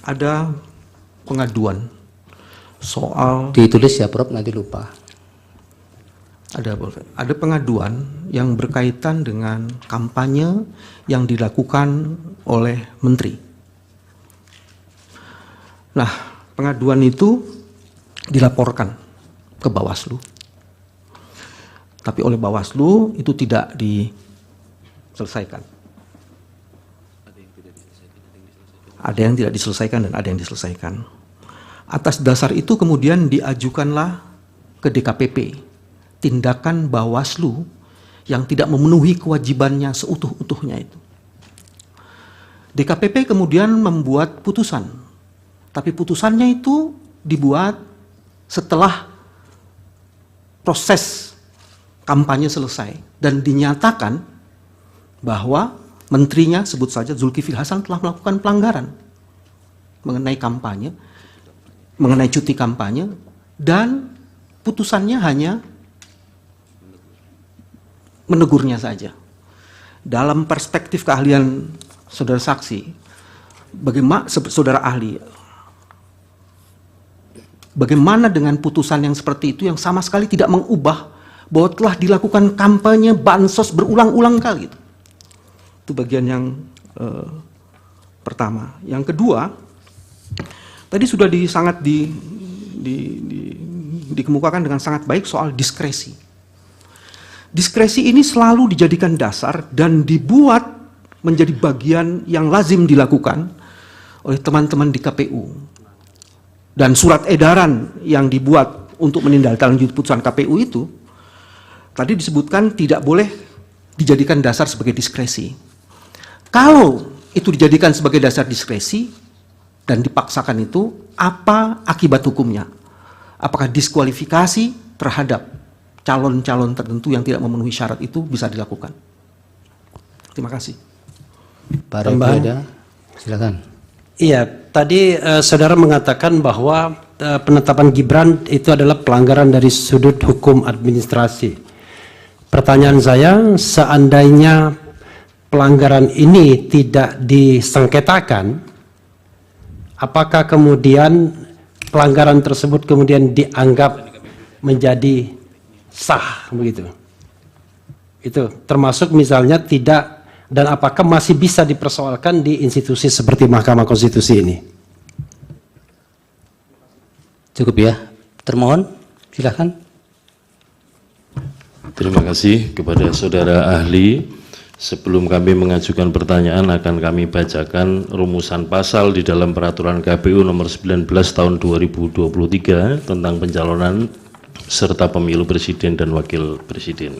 ada pengaduan soal Ditulis ya Prof, nanti lupa. ada pengaduan yang berkaitan dengan kampanye yang dilakukan oleh menteri. Nah, pengaduan itu dilaporkan ke Bawaslu. Tapi oleh Bawaslu itu tidak diselesaikan. Ada yang tidak diselesaikan dan ada yang diselesaikan. Atas dasar itu kemudian diajukanlah ke DKPP tindakan Bawaslu yang tidak memenuhi kewajibannya seutuh-utuhnya itu. DKPP kemudian membuat putusan, tapi putusannya itu dibuat setelah proses kampanye selesai dan dinyatakan bahwa menterinya, sebut saja Zulkifli Hasan, telah melakukan pelanggaran mengenai kampanye, mengenai cuti kampanye, dan putusannya hanya menegurnya saja. Dalam perspektif keahlian saudara saksi, bagaimana saudara ahli, bagaimana dengan putusan yang seperti itu yang sama sekali tidak mengubah bahwa telah dilakukan kampanye bansos berulang-ulang kali? Itu bagian yang pertama. Yang kedua, tadi sudah dikemukakan dengan sangat baik soal diskresi. Diskresi ini selalu dijadikan dasar dan dibuat menjadi bagian yang lazim dilakukan oleh teman-teman di KPU. Dan surat edaran yang dibuat untuk menindaklanjuti putusan KPU itu, tadi disebutkan tidak boleh dijadikan dasar sebagai diskresi. Kalau itu dijadikan sebagai dasar diskresi dan dipaksakan itu, apa akibat hukumnya? Apakah diskualifikasi terhadap calon-calon tertentu yang tidak memenuhi syarat itu bisa dilakukan? Terima kasih. Pak Refli, silakan. Iya, tadi saudara mengatakan bahwa penetapan Gibran itu adalah pelanggaran dari sudut hukum administrasi. Pertanyaan saya, seandainya pelanggaran ini tidak disengketakan, apakah kemudian pelanggaran tersebut kemudian dianggap menjadi sah begitu? Itu termasuk misalnya tidak, dan apakah masih bisa dipersoalkan di institusi seperti Mahkamah Konstitusi ini? Cukup ya, termohon silakan. Terima kasih kepada saudara ahli. Sebelum kami mengajukan pertanyaan, akan kami bacakan rumusan pasal di dalam peraturan KPU nomor 19 tahun 2023 tentang pencalonan serta pemilu presiden dan wakil presiden.